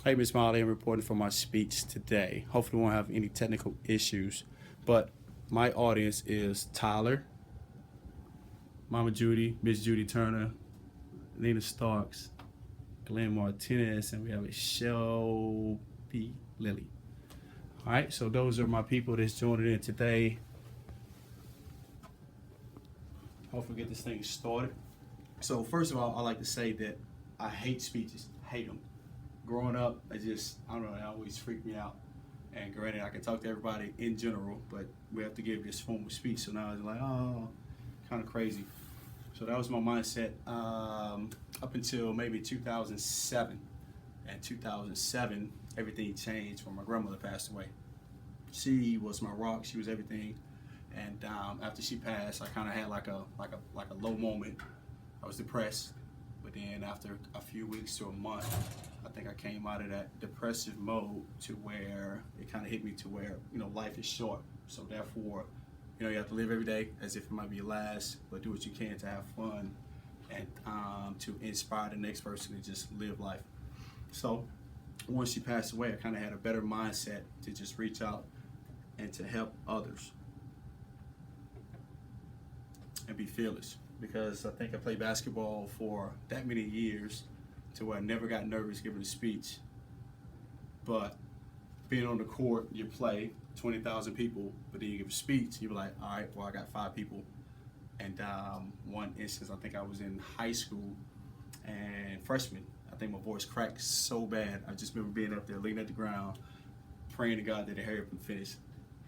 Hey, Miss Molly, I'm reporting for my speech today. Hopefully, we won't have any technical issues. But my audience is Tyler, Mama Judy, Miss Judy Turner, Lena Starks, Glenn Martinez, and we have a Shelby Lilly. All right, so those are my people that's joining in today. Hopefully, get this thing started. So, first of all, I like to say that I hate speeches, hate them. Growing up, I don't know, it always freaked me out. And granted, I can talk to everybody in general, but we have to give this formal speech. So now it's like, oh, kind of crazy. So that was my mindset up until maybe 2007. And 2007, everything changed when my grandmother passed away. She was my rock. She was everything. And after she passed, I kind of had like a low moment. I was depressed. But then after a few weeks to a month, I think I came out of that depressive mode to where it kind of hit me to where, life is short. So therefore, you have to live every day as if it might be your last, but do what you can to have fun and to inspire the next person to just live life. So once she passed away, I kind of had a better mindset to just reach out and to help others and be fearless. Because I think I played basketball for that many years to where I never got nervous giving a speech. But being on the court, you play 20,000 people, but then you give a speech, you're like, all right, well, I got 5 people. And one instance, I think I was in high school and freshman. I think my voice cracked so bad. I just remember being up there, leaning at the ground, praying to God that I hurry up and finish.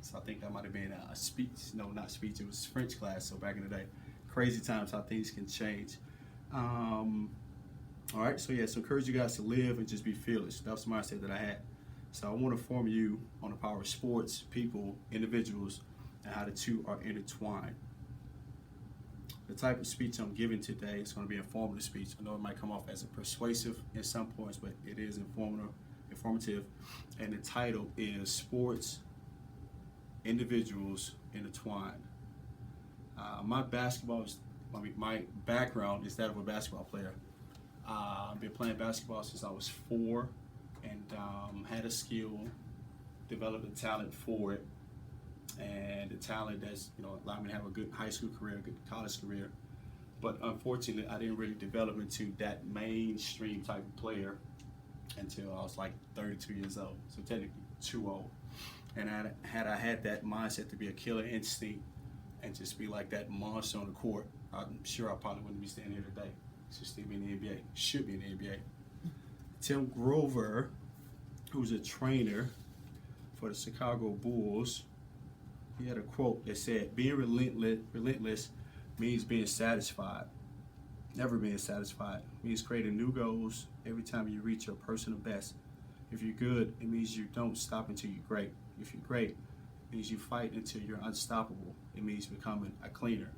So I think that might have been a speech. No, not speech. It was French class, so back in the day. Crazy times how things can change. All right, so encourage you guys to live and just be fearless. That was the mindset that I had. So I want to inform you on the power of sports, people, individuals, and how the two are intertwined. The type of speech I'm giving today is going to be an informative speech. I know it might come off as a persuasive in some points, but it is informative. And the title is Sports, Individuals Intertwined. My background is that of a basketball player. I've been playing basketball since I was 4 and had a skill, developed a talent for it, and the talent that's allowed me to have a good high school career, a good college career. But unfortunately, I didn't really develop into that mainstream type of player until I was like 32 years old, so technically too old. And had I had that mindset to be a killer instinct and just be like that monster on the court, I'm sure I probably wouldn't be standing here today. Should still be in the NBA. Should be in the NBA. Tim Grover, who's a trainer for the Chicago Bulls, he had a quote that said, being relentless means being satisfied. Never being satisfied. It means creating new goals every time you reach your personal best. If you're good, it means you don't stop until you're great. If you're great, it means you fight until you're unstoppable. It means becoming a cleaner.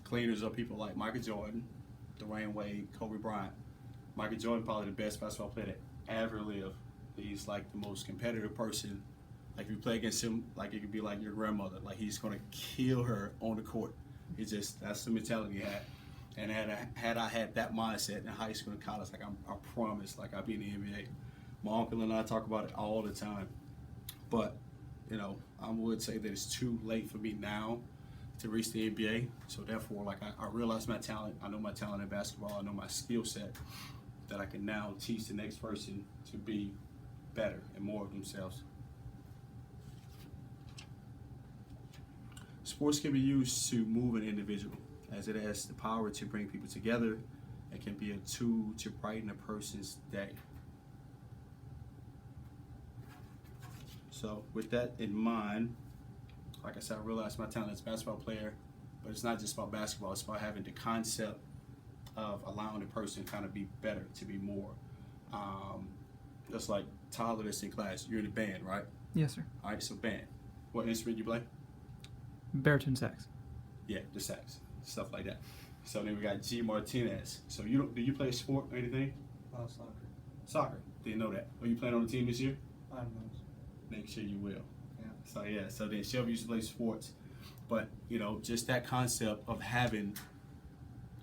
Cleaners are people like Michael Jordan, Dwayne Wade, Kobe Bryant. Michael Jordan, probably the best basketball player that ever lived. He's like the most competitive person. Like if you play against him, like it could be like your grandmother. Like he's gonna kill her on the court. That's the mentality he had. And had I had that mindset in high school and college, like I promise, like I'd be in the NBA. My uncle and I talk about it all the time. But I would say that it's too late for me now to reach the NBA. So therefore, like I realize my talent. I know my talent in basketball. I know my skill set that I can now teach the next person to be better and more of themselves. Sports can be used to move an individual, as it has the power to bring people together. It can be a tool to brighten a person's day. So with that in mind, like I said, I realized my talent as a basketball player, but it's not just about basketball. It's about having the concept of allowing the person to kind of be better, to be more. Just like Tyler that's in class, you're in the band, right? Yes, sir. All right, so band. What instrument you play? Baritone sax. Yeah, the sax, stuff like that. So then we got G Martinez. So do you play a sport or anything? Soccer. Soccer. Didn't know that. Are you playing on the team this year? I'm not. Make sure you will. Yeah. So then Shelby used to play sports, but just that concept of having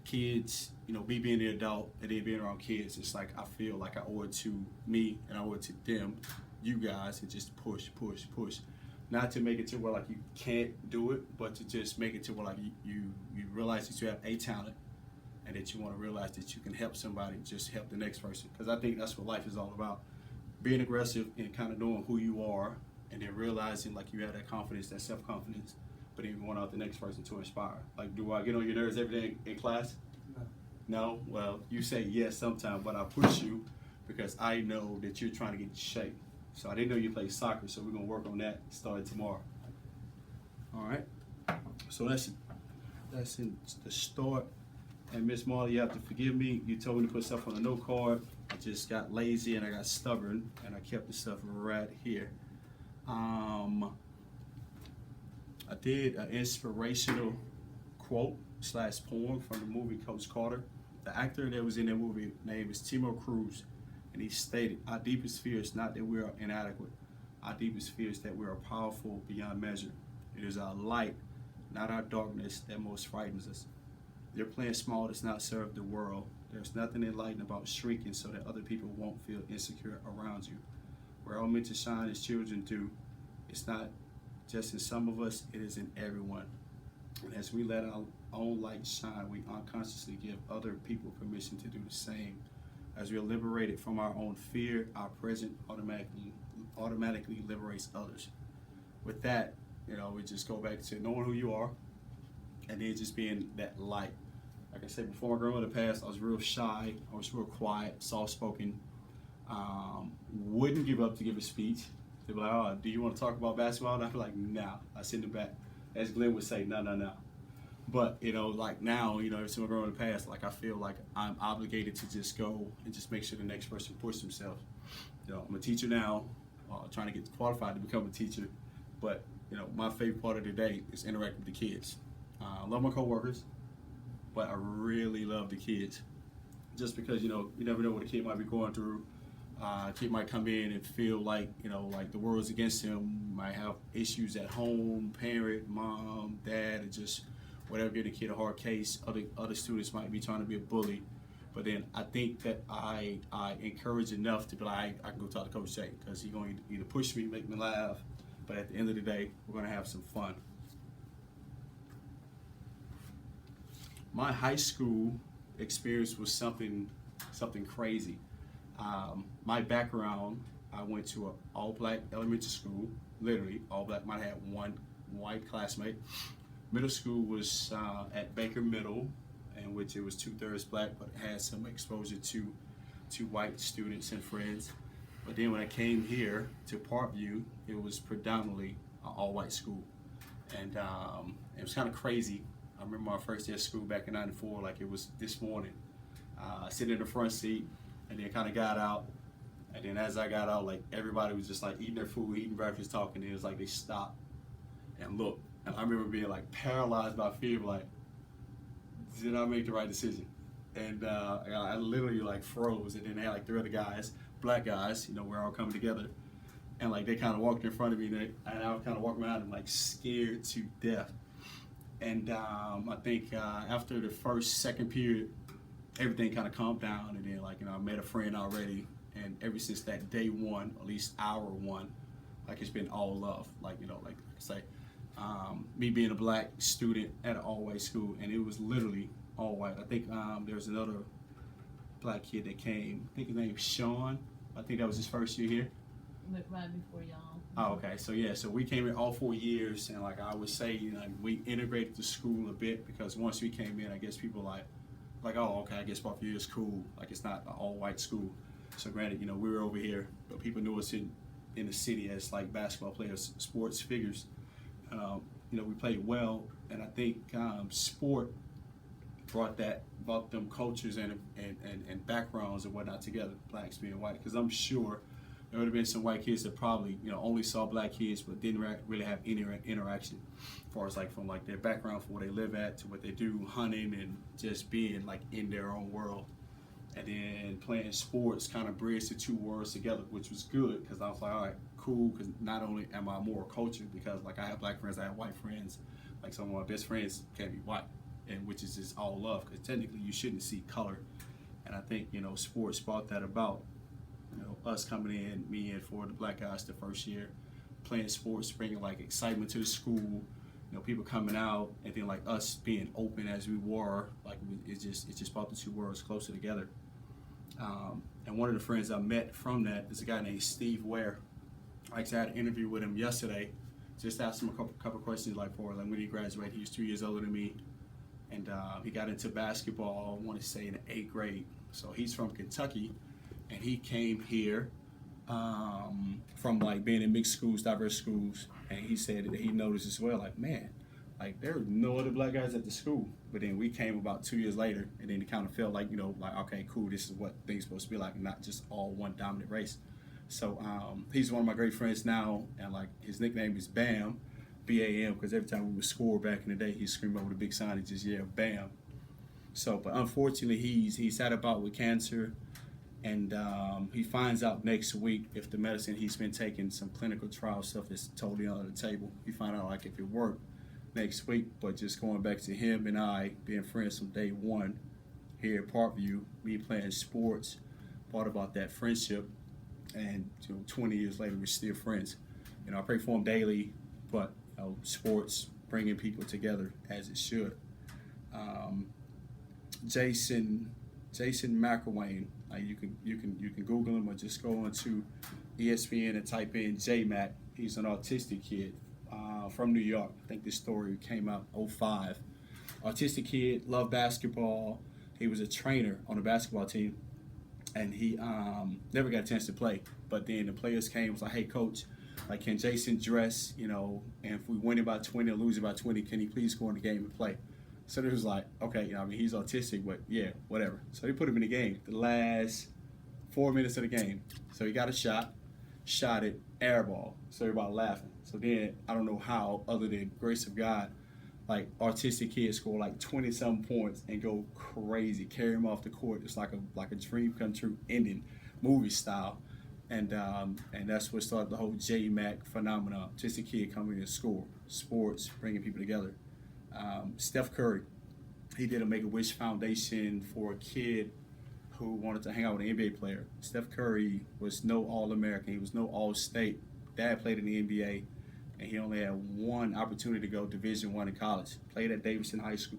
kids, me being the adult and then being around kids, it's like I feel like I owe it to me and I owe it to them, you guys, to just push. Not to make it to where like you can't do it, but to just make it to where like you realize that you have a talent and that you want to realize that you can help somebody, just help the next person. Because I think that's what life is all about. Being aggressive and kind of knowing who you are and then realizing like you have that confidence, that self-confidence, but then going out the next person to inspire. Like, do I get on your nerves every day in class? No? Well, you say yes sometimes, but I push you because I know that you're trying to get in shape. So I didn't know you played soccer, so we're going to work on that starting tomorrow. All right? So that's in the start. And Miss Marley, you have to forgive me. You told me to put stuff on a note card. I just got lazy and I got stubborn, and I kept the stuff right here. I did an inspirational quote / poem from the movie Coach Carter. The actor that was in that movie name is Timo Cruz, and he stated, "Our deepest fear is not that we are inadequate. Our deepest fear is that we are powerful beyond measure. It is our light, not our darkness, that most frightens us. Your playing small does not serve the world. There's nothing enlightening about shrinking so that other people won't feel insecure around you. We're all meant to shine as children do. It's not just in some of us, it is in everyone. And as we let our own light shine, we unconsciously give other people permission to do the same. As we are liberated from our own fear, our present automatically liberates others." With that, we just go back to knowing who you are and then just being that light. Like I said, before my grandmother passed, I was real shy, I was real quiet, soft-spoken, wouldn't give up to give a speech. They'd be like, "Oh, do you want to talk about basketball?" And I'd be like, "Nah." I sit in the back. As Glenn would say, no. But, like now, every time I go in the past, like I feel like I'm obligated to just go and just make sure the next person pushes themselves. I'm a teacher now, trying to get qualified to become a teacher. But, my favorite part of the day is interacting with the kids. I love my coworkers, but I really love the kids. Just because, you never know what a kid might be going through. A kid might come in and feel like, like the world's against him, might have issues at home, parent, mom, dad, or just whatever, give the kid a hard case. Other students might be trying to be a bully. But then I think that I encourage enough to be like, I can go talk to Coach Jay, because he's going to either push me, make me laugh, but at the end of the day, we're going to have some fun. My high school experience was something crazy. My background, I went to an all-black elementary school, literally all-black, might have had one white classmate. Middle school was at Baker Middle, in which it was 2/3 black, but had some exposure to white students and friends. But then when I came here to Parkview, it was predominantly an all-white school. And it was kind of crazy. I remember my first day of school back in '94, like it was this morning. Sitting in the front seat, and then kind of got out. And then as I got out, like everybody was just like eating their food, eating breakfast, talking. And it was like they stopped and looked. And I remember being like paralyzed by fear, like, did I make the right decision? And I literally like froze. And then they had like 3 other guys, black guys, we're all coming together. And like they kind of walked in front of me, and I was kind of walking around and like scared to death. And I think after the second period, everything kind of calmed down, and then I met a friend already, and ever since that day one, at least hour one, like it's been all love. Like like I say, me being a black student at an all-white school, and it was literally all white. I think there was another black kid that came. I think his name was Sean. I think that was his first year here. Right before y'all. Oh, okay. So we came in all 4 years, and like I would say, we integrated the school a bit, because once we came in, I guess people like, oh, okay, I guess Parkview is cool. Like it's not an all-white school. So granted, we were over here, but people knew us in the city as like basketball players, sports figures. We played well, and I think sport brought them cultures and backgrounds and whatnot together, blacks being white. Because I'm sure there would have been some white kids that probably only saw black kids but didn't really have any interaction, as far as like from like their background, from where they live at to what they do, hunting and just being like in their own world. And then playing sports kind of bridged the 2 worlds together, which was good, because I was like, all right, cool, because not only am I more cultured, because like I have black friends, I have white friends, like some of my best friends can't be white. and which is just all love, because technically you shouldn't see color. And I think, you know, sports brought that about. You know, us coming in, me and four of the black guys the first year, playing sports, bringing like excitement to the school. You know, people coming out, and then like us being open as we were, like it just brought the two worlds closer together. And one of the friends I met from that is a guy named Steve Ware. I actually had an interview with him yesterday. Just asked him a couple questions like when he graduated. He was 2 years older than me, and he got into basketball, I want to say in the 8th grade. So he's from Kentucky, and he came here from like being in mixed schools, diverse schools, and he said that he noticed as well, like, man, like there were no other black guys at the school. But then we came about 2 years later, and then it kind of felt like, you know, like, okay, cool, this is what things supposed to be like, not just all one dominant race. So he's one of my great friends now, and like his nickname is Bam, B-A-M, because every time we would score back in the day, he'd scream over the big sign and just yell, Bam. So, but unfortunately, he's had a bout with cancer, and he finds out next week if the medicine he's been taking, some clinical trial stuff, is totally under the table. He find out like if it worked next week. But just going back to him and I being friends from day one here at Parkview, me playing sports, part about that friendship. And 20 years later, we're still friends. You know, I pray for him daily, but you know, sports bringing people together as it should. Jason McElwain, you can Google him or just go onto ESPN and type in J-Mac. He's an autistic kid from New York. I think this story came out 2005. Autistic kid, loved basketball. He was a trainer on the basketball team. And he never got a chance to play. But then the players came and was like, hey, coach, like, can Jason dress, you know, and if we win by 20 or lose by 20, can he please go in the game and play? So it was like, okay, you know, I mean, he's autistic, but yeah, whatever. So they put him in the game, the last 4 minutes of the game. So he got a shot it, air ball. So everybody laughing. So then, I don't know how, other than grace of God, like autistic kids score like 20-something points and go crazy, carry him off the court. It's like a dream come true ending, movie style, and that's what started the whole J-Mac phenomenon. Just a kid coming to school, sports, bringing people together. Steph Curry, he did a Make-A-Wish Foundation for a kid who wanted to hang out with an NBA player. Steph Curry was no All-American, he was no All-State. Dad played in the NBA. And he only had one opportunity to go Division I in college. Played at Davidson College,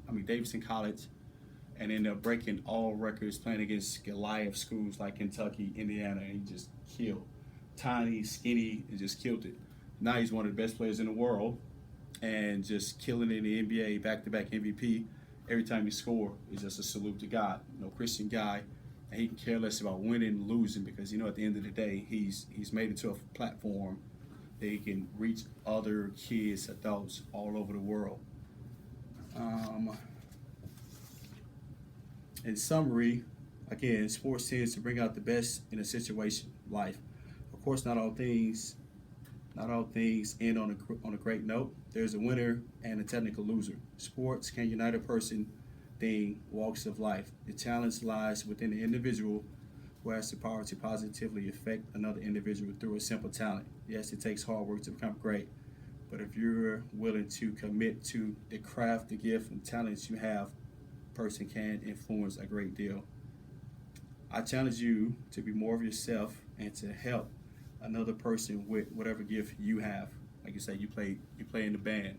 and ended up breaking all records playing against Goliath schools like Kentucky, Indiana, and he just killed. Tiny, skinny, and just killed it. Now he's one of the best players in the world, and just killing it in the NBA, back-to-back MVP. Every time he scores, it's just a salute to God. You know, Christian guy, and he can care less about winning and losing, because you know at the end of the day, he's made it to a platform. They can reach other kids, adults all over the world. In summary, again, sports tends to bring out the best in a situation, life. Of course, not all things end on a great note. There's a winner and a technical loser. Sports can unite a person, thing, walks of life. The challenge lies within the individual, who has the power to positively affect another individual through a simple talent. Yes, it takes hard work to become great, but if you're willing to commit to the craft, the gift, and talents you have, a person can influence a great deal. I challenge you to be more of yourself and to help another person with whatever gift you have. Like you say, you play in the band.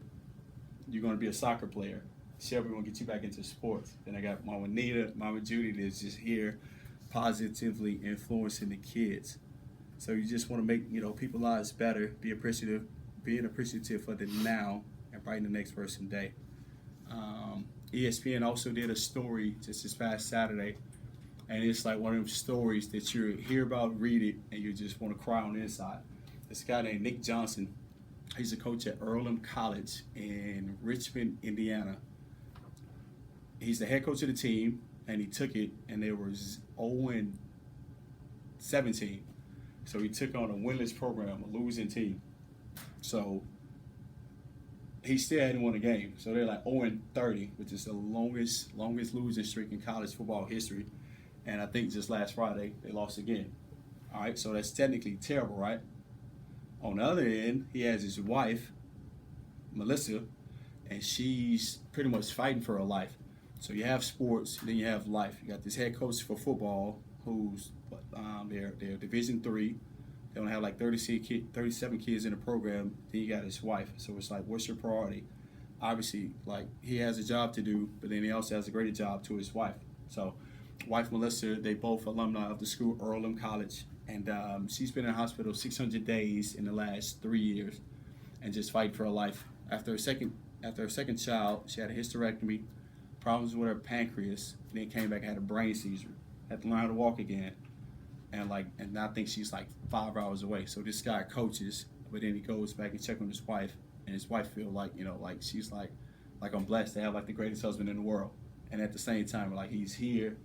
You're going to be a soccer player. Shelby will get you back into sports. Then I got Mama Nita, Mama Judy that's just here, positively influencing the kids. So you just want to make, you know, people's lives better, being appreciative for the now and brighten the next person's day. ESPN also did a story just this past Saturday, and it's like one of those stories that you hear about, read it, and you just want to cry on the inside. This guy named Nick Johnson, he's a coach at Earlham College in Richmond, Indiana. He's the head coach of the team, and he took it, and they were 0-17. So he took on a winless program, a losing team. So he still hadn't won a game. So they're like 0-30, which is the longest losing streak in college football history. And I think just last Friday, they lost again. All right, so that's technically terrible, right? On the other end, he has his wife, Melissa, and she's pretty much fighting for her life. So you have sports, then you have life. You got this head coach for football, who's they're Division III. They only have like 37 kids in the program. Then you got his wife. So it's like, what's your priority? Obviously, like, he has a job to do, but then he also has a greater job to his wife. So, wife Melissa, they both alumni of the school, Earlham College, and she's been in the hospital 600 days in the last 3 years, and just fighting for her life. After her second child, she had a hysterectomy, problems with her pancreas, and then came back and had a brain seizure, had to learn how to walk again, and I think she's like 5 hours away. So this guy coaches, but then he goes back and check on his wife, and his wife feel like, like she's like I'm blessed to have like the greatest husband in the world. And at the same time, like, he's here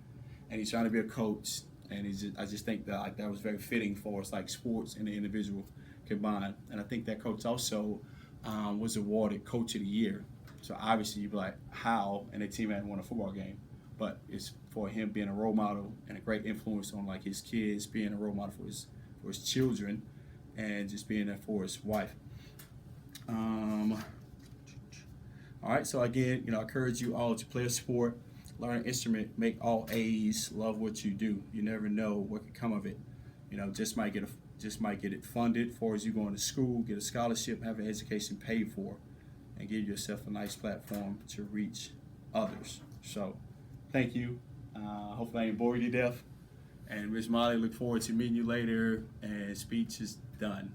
and he's trying to be a coach, and I just think that, like, that was very fitting for us, like, sports and the individual combined. And I think that coach also was awarded Coach of the Year. So obviously you'd be like, how? And the team hadn't won a football game. But it's for him being a role model and a great influence on, like, his kids, being a role model for his children, and just being there for his wife. All right, so again, I encourage you all to play a sport, learn an instrument, make all A's, love what you do. You never know what could come of it. Just might get it funded for as you going to school, get a scholarship, have an education paid for, and give yourself a nice platform to reach others. So, thank you. Hopefully I didn't bore you to death. And Ms. Molly, look forward to meeting you later. And speech is done.